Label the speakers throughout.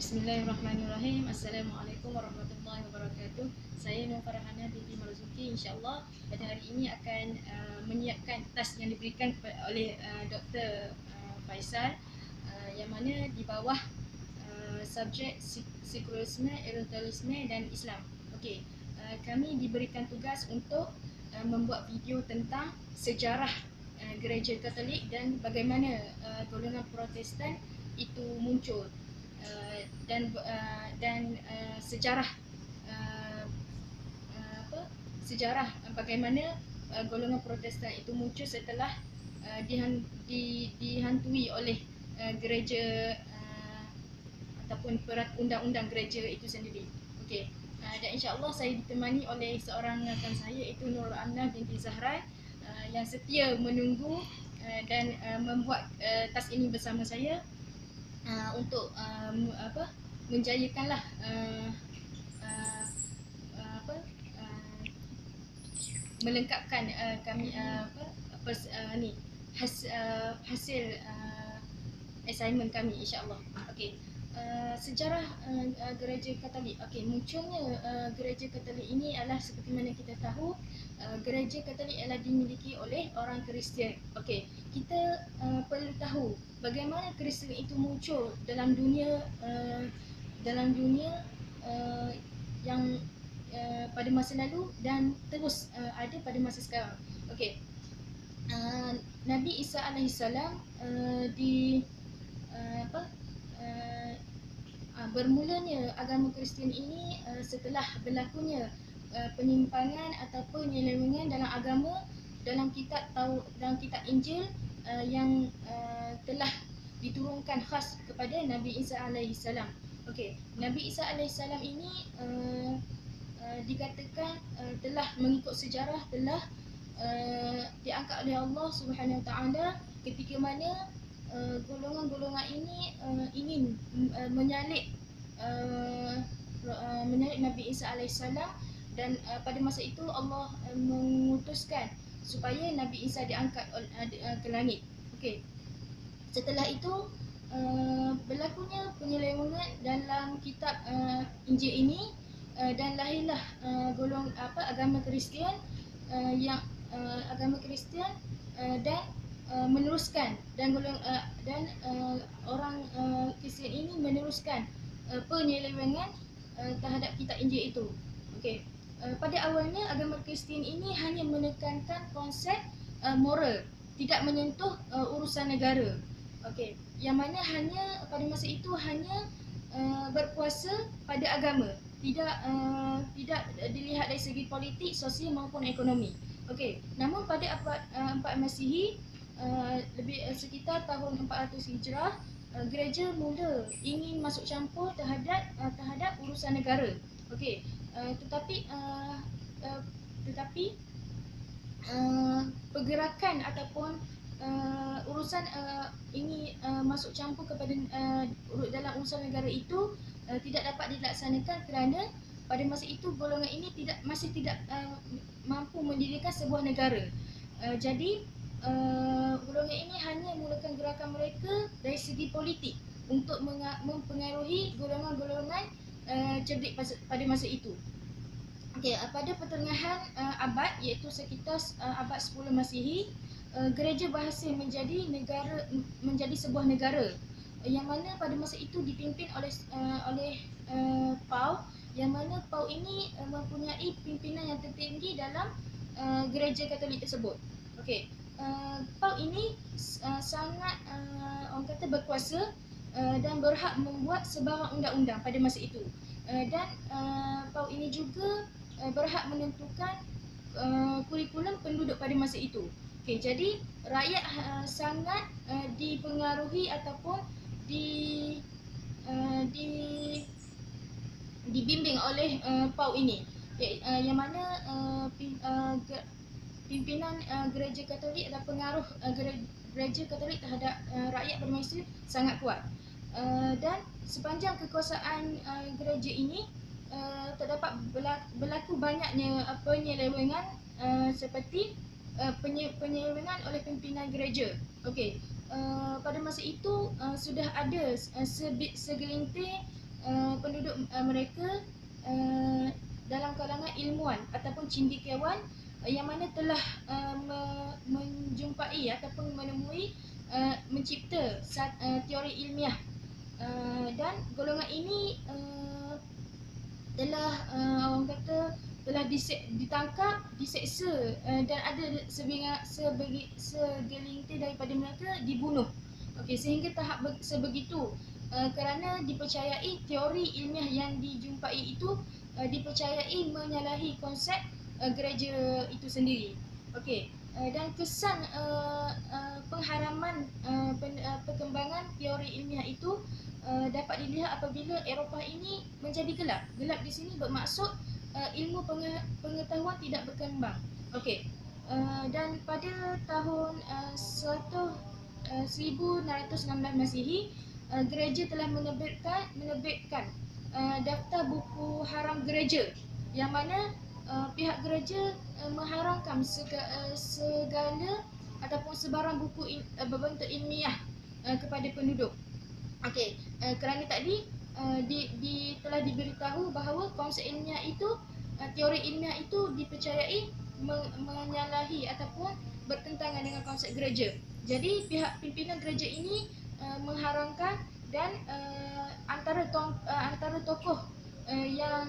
Speaker 1: Bismillahirrahmanirrahim. Assalamualaikum warahmatullahi wabarakatuh. Saya Nur Farhana binti Marzuki, insyaAllah pada hari ini akan menyiapkan task yang diberikan oleh Dr. Faisal, yang mana di bawah subjek sekularisme, orientalisme dan Islam. Okey, kami diberikan tugas untuk membuat video tentang sejarah gereja Katolik dan bagaimana golongan Protestan itu muncul, dan sejarah sejarah bagaimana golongan Protestan itu muncul setelah dihantui oleh gereja ataupun undang-undang gereja itu sendiri. Okey, dan insya-Allah saya ditemani oleh seorang rakan saya, iaitu Nurul Amnah binti Zahran, yang setia menunggu dan membuat task ini bersama saya untuk menjayakanlah melengkapkan kami hasil assignment kami, insya-Allah. Okey, sejarah gereja Katolik. Okey, munculnya gereja Katolik ini adalah seperti mana kita tahu, gereja Katolik adalah dimiliki oleh orang Kristian. Okey, kita perlu tahu bagaimana Kristian itu muncul dalam dunia yang pada masa lalu dan terus ada pada masa sekarang. Okey, Nabi Isa alaihissalam bermulanya agama Kristian ini setelah berlakunya penyimpangan atau penyelewengan dalam agama dalam kitab Injil yang telah diturunkan khas kepada Nabi Isa alaihissalam. Okey, Nabi Isa alaihissalam ini dikatakan telah mengikut sejarah telah diangkat oleh Allah Subhanahu Wa Taala ketika mana golongan-golongan ini ingin menyalib Nabi Isa alaihissalam, dan pada masa itu Allah mengutuskan supaya Nabi Isa diangkat ke langit. Okey, setelah itu berlakunya penyelewengan dalam kitab Injil ini, dan lahirlah agama Kristian dan meneruskan orang Kristian ini meneruskan penyelewengan terhadap kitab Injil itu. Okey, pada awalnya agama Kristian ini hanya menekankan konsep moral, tidak menyentuh urusan negara. Okey, yang mana hanya pada masa itu hanya berkuasa pada agama, tidak dilihat dari segi politik, sosial maupun ekonomi. Okey, namun pada abad 4 Masihi, lebih sekitar tahun 400 Hijrah, gereja mula ingin masuk campur terhadap urusan negara. Okey, tetapi pergerakan ataupun urusan ini masuk campur kepada dalam urusan negara itu tidak dapat dilaksanakan kerana pada masa itu golongan ini masih tidak mampu mendirikan sebuah negara. Jadi golongan ini hanya mulakan gerakan mereka dari segi politik untuk mempengaruhi golongan-golongan cerdik pada masa itu. Okey, pada pertengahan abad, iaitu sekitar abad 10 Masihi, gereja berhasil menjadi sebuah negara yang mana pada masa itu dipimpin oleh Paus, yang mana Paus ini mempunyai pimpinan yang tertinggi dalam gereja Katolik tersebut. Okey, Paus ini sangat orang kata berkuasa dan berhak membuat sebarang undang-undang pada masa itu, dan Paus ini juga berhak menentukan kurikulum penduduk pada masa itu. Okey, jadi rakyat sangat dipengaruhi ataupun dibimbing oleh Paus ini, yang mana pimpinan gereja Katolik dan pengaruh gereja Katolik terhadap rakyat pada masa itu sangat kuat. Dan sepanjang kekuasaan gereja ini terdapat berlaku banyaknya penyelewengan, seperti penyelewengan oleh pimpinan gereja. Okey, pada masa itu sudah ada segelintir penduduk mereka dalam kalangan ilmuwan ataupun cendekiawan yang mana telah menjumpai ataupun menemui mencipta teori ilmiah, dan golongan ini telah orang kata telah ditangkap, diseksa, dan ada segelintir daripada mereka dibunuh. Okey, sehingga tahap sebegitu kerana dipercayai teori ilmiah yang dijumpai itu dipercayai menyalahi konsep gereja itu sendiri. Okey, dan kesan pengharaman perkembangan teori ilmiah itu dapat dilihat apabila Eropah ini menjadi gelap. Gelap di sini bermaksud ilmu pengetahuan tidak berkembang. Okey, dan pada tahun 1616 Masihi, gereja telah menerbitkan daftar buku haram gereja, yang mana pihak gereja mengharamkan segala ataupun sebarang buku berbentuk ilmiah kepada penduduk. Okey, kerana tadi telah diberitahu bahawa konsep ilmiah itu, teori ilmiah itu dipercayai menyalahi ataupun bertentangan dengan konsep gereja. Jadi pihak pimpinan gereja ini mengharamkan, dan antara tokoh yang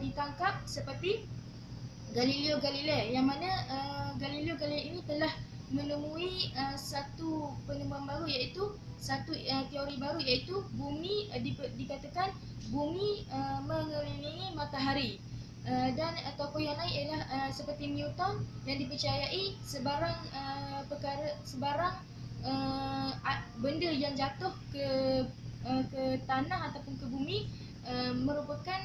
Speaker 1: ditangkap seperti Galileo Galilei, yang mana Galileo Galilei ini telah menemui satu penemuan baru, iaitu satu teori baru, iaitu bumi dikatakan bumi mengelilingi matahari. Dan tokoh yang lain ialah seperti Newton, yang dipercayai sebarang benda yang jatuh ke tanah ataupun ke bumi merupakan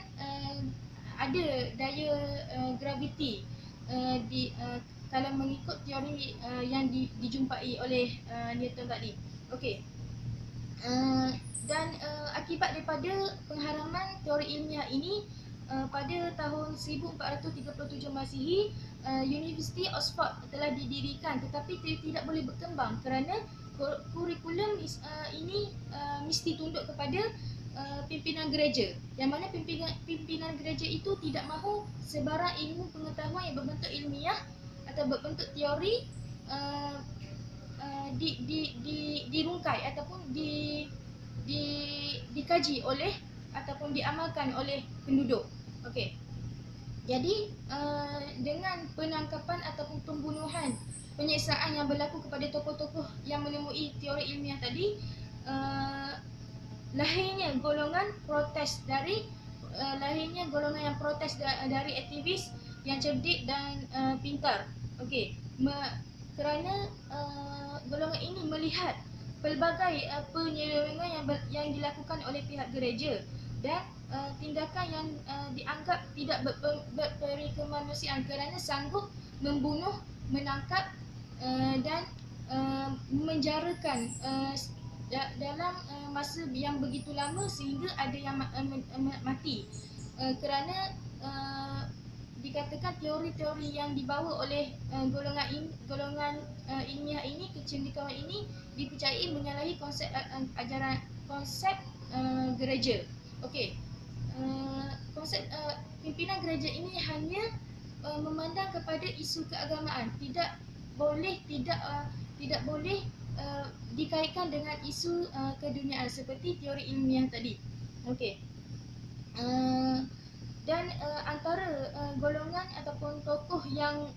Speaker 1: ada daya graviti kalau mengikut teori yang dijumpai oleh Newton tadi. Okey. Dan akibat daripada pengharaman teori ilmiah ini, pada tahun 1437 Masihi, Universiti Oxford telah didirikan, tetapi tidak boleh berkembang kerana kurikulum ini mesti tunduk kepada pimpinan gereja, yang mana pimpinan gereja itu tidak mahu sebarang ilmu pengetahuan yang berbentuk ilmiah atau berbentuk teori dirungkai ataupun dikaji oleh ataupun diamalkan oleh penduduk. Okey. Jadi dengan penangkapan ataupun pembunuhan, penyiksaan yang berlaku kepada tokoh-tokoh yang menemui teori ilmiah tadi, lahirnya golongan yang protes dari aktivis yang cerdik dan pintar. Okey, kerana golongan ini melihat pelbagai penyelewengan yang dilakukan oleh pihak gereja, dan tindakan yang dianggap tidak berperikemanusiaan kerana sanggup membunuh, menangkap dan menjarakan dalam masa yang begitu lama sehingga ada yang mati kerana dikatakan teori-teori yang dibawa oleh golongan ilmiah ini, kecendekiawan ini, dipercayai menyalahi konsep gereja. Okey, konsep pimpinan gereja ini hanya memandang kepada isu keagamaan, tidak boleh dikaitkan dengan isu keduniaan seperti teori ilmiah tadi. Okey. Dan antara golongan ataupun tokoh yang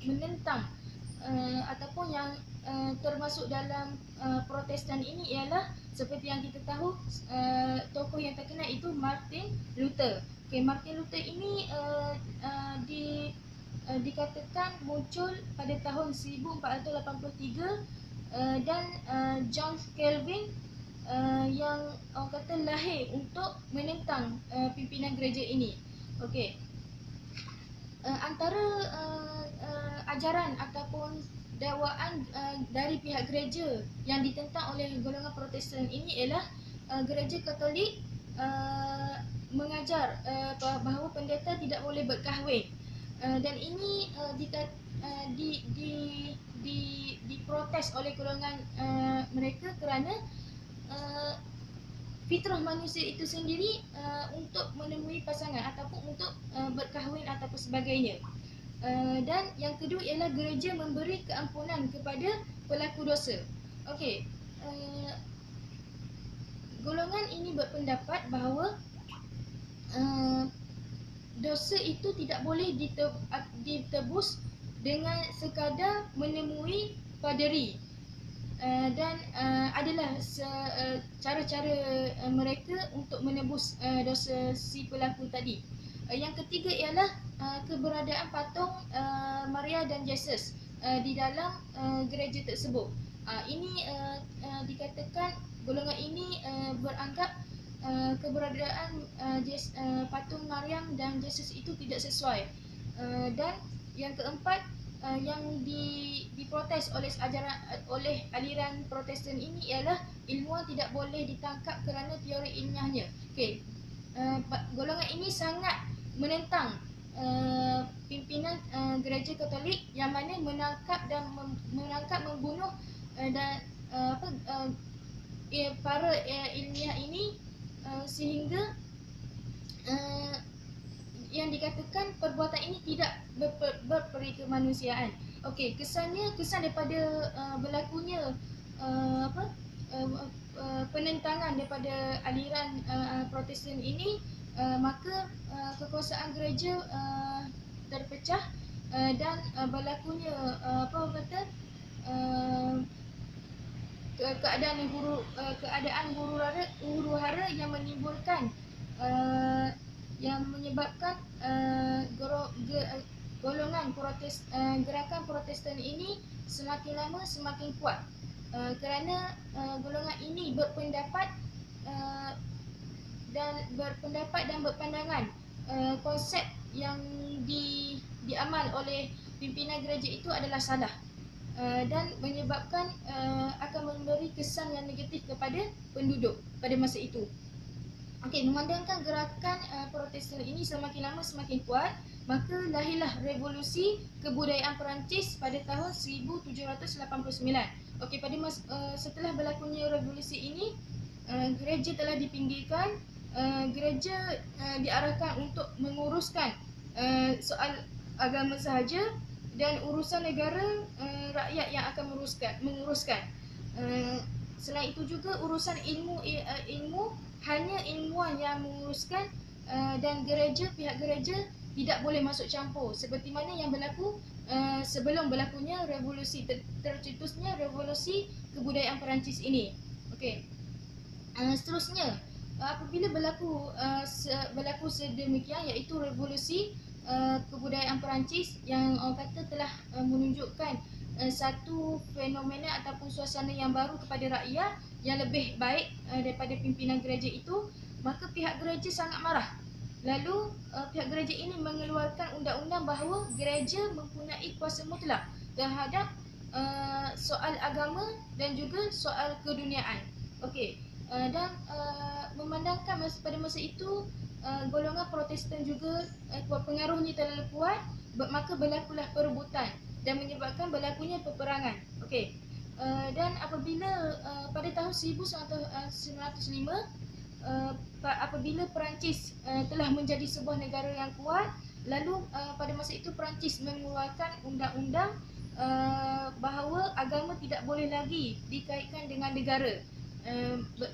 Speaker 1: menentang ataupun yang termasuk dalam Protestan ini ialah seperti yang kita tahu, tokoh yang terkenal itu Martin Luther. Okay, Martin Luther ini dikatakan muncul pada tahun 1483, dan John Calvin yang orang kata lahir untuk menentang pimpinan gereja ini. Okey. Antara ajaran ataupun dakwaan dari pihak gereja yang ditentang oleh golongan Protestan ini ialah gereja Katolik mengajar bahawa pendeta tidak boleh berkahwin, dan ini diprotes oleh golongan mereka kerana fitrah manusia itu sendiri untuk menemui pasangan ataupun untuk berkahwin ataupun sebagainya. Dan yang kedua ialah gereja memberi keampunan kepada pelaku dosa. Okey, golongan ini berpendapat bahawa dosa itu tidak boleh ditebus dengan sekadar menemui paderi, dan adalah cara-cara mereka untuk menebus dosa si pelaku tadi. Yang ketiga ialah keberadaan patung Maria dan Yesus di dalam gereja tersebut. Ini dikatakan golongan ini beranggap keberadaan patung Maryam dan Yesus itu tidak sesuai. Dan yang keempat, yang diprotes oleh aliran Protestan ini ialah ilmuwan tidak boleh ditangkap kerana teori ilmiahnya. Okey, golongan ini sangat menentang pimpinan gereja Katolik yang mana menangkap, membunuh dan para ilmiah ini, sehingga yang dikatakan perbuatan ini tidak berperi kemanusiaan. Okey, kesan daripada berlakunya penentangan daripada aliran Protestan ini, maka kekuasaan gereja terpecah dan berlakunya keadaan huru-hara yang menimbulkan yang menyebabkan golongan gerakan Protestan ini semakin lama semakin kuat, kerana golongan ini berpendapat dan berpandangan konsep yang diamal oleh pimpinan gereja itu adalah salah, dan menyebabkan akan memberi kesan yang negatif kepada penduduk pada masa itu. Okey, memandangkan gerakan Protestan ini semakin lama semakin kuat, maka lahirlah revolusi kebudayaan Perancis pada tahun 1789. Okey, setelah berlakunya revolusi ini, gereja telah dipinggirkan. Gereja diarahkan untuk menguruskan soal agama sahaja, dan urusan negara rakyat yang akan menguruskan. Selain itu juga urusan ilmu hanya ilmuwan yang menguruskan, dan pihak gereja tidak boleh masuk campur seperti mana yang berlaku sebelum berlakunya revolusi tercetusnya revolusi kebudayaan Perancis ini. Okey. Seterusnya, apabila berlaku sedemikian, iaitu revolusi kebudayaan Perancis yang orang kata telah menunjukkan satu fenomena ataupun suasana yang baru kepada rakyat yang lebih baik daripada pimpinan gereja itu, maka pihak gereja sangat marah. Lalu pihak gereja ini mengeluarkan undang-undang bahawa gereja mempunyai kuasa mutlak terhadap soal agama dan juga soal keduniaan. Okey, dan memandangkan pada masa itu golongan Protestan juga pengaruhnya terlalu kuat, maka berlakulah perebutan dan menyebabkan berlakunya peperangan. Okey. Dan apabila pada tahun 1905, apabila Perancis telah menjadi sebuah negara yang kuat, lalu pada masa itu Perancis mengeluarkan undang-undang bahawa agama tidak boleh lagi dikaitkan dengan negara.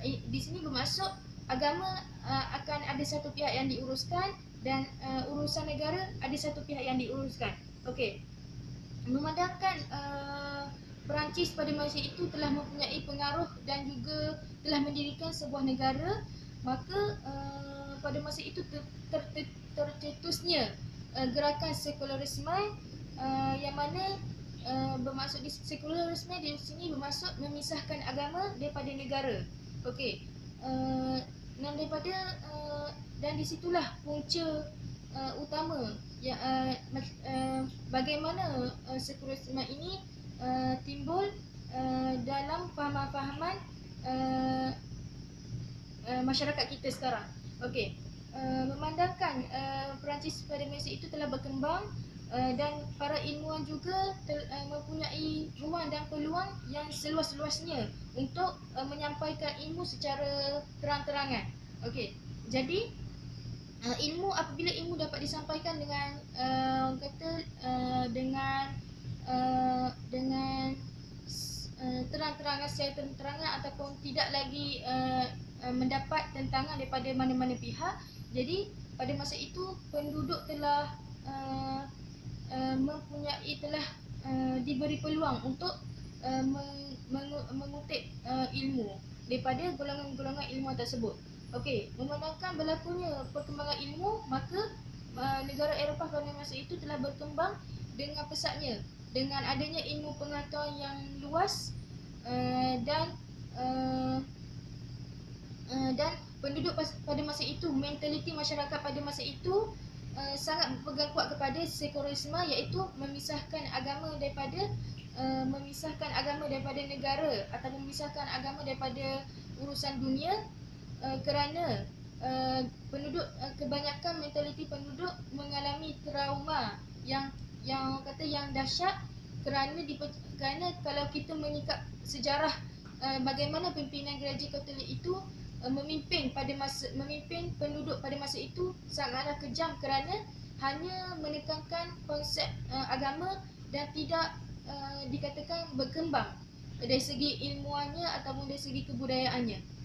Speaker 1: Di sini bermaksud agama akan ada satu pihak yang diuruskan, dan urusan negara ada satu pihak yang diuruskan. Okey. Memandangkan Perancis pada masa itu telah mempunyai pengaruh dan juga telah mendirikan sebuah negara, maka pada masa itu tercetusnya gerakan sekularisme, yang mana bermaksud di sekularisme di sini bermaksud memisahkan agama daripada negara. Okey. Dan disitulah punca utama bagaimana sekularisme ini timbul dalam fahaman-fahaman masyarakat kita sekarang. Okey, memandangkan Perancis pada masa itu telah berkembang, dan para ilmuwan juga mempunyai ruang dan peluang yang seluas-luasnya untuk menyampaikan ilmu secara terang-terangan. Okey, jadi ilmu, apabila ilmu dapat disampaikan dengan dengan terang-terangan, secara terang-terangan, ataupun tidak lagi mendapat tentangan daripada mana-mana pihak. Jadi pada masa itu penduduk telah diberi peluang untuk mengutip ilmu daripada golongan-golongan ilmuwan tersebut. Okey, memandangkan berlakunya perkembangan ilmu, maka negara Eropah pada masa itu telah berkembang dengan pesatnya, dengan adanya ilmu pengetahuan yang luas dan penduduk pada masa itu, mentaliti masyarakat pada masa itu sangat berpegang kuat kepada sekularisme, iaitu memisahkan agama daripada negara, atau memisahkan agama daripada urusan dunia, kerana kebanyakan mentaliti penduduk mengalami trauma yang dahsyat, kerana kalau kita menyikap sejarah bagaimana pimpinan gereja Katolik itu memimpin penduduk pada masa itu, sangatlah kejam kerana hanya menekankan konsep agama dan tidak dikatakan berkembang dari segi ilmuannya ataupun dari segi kebudayaannya.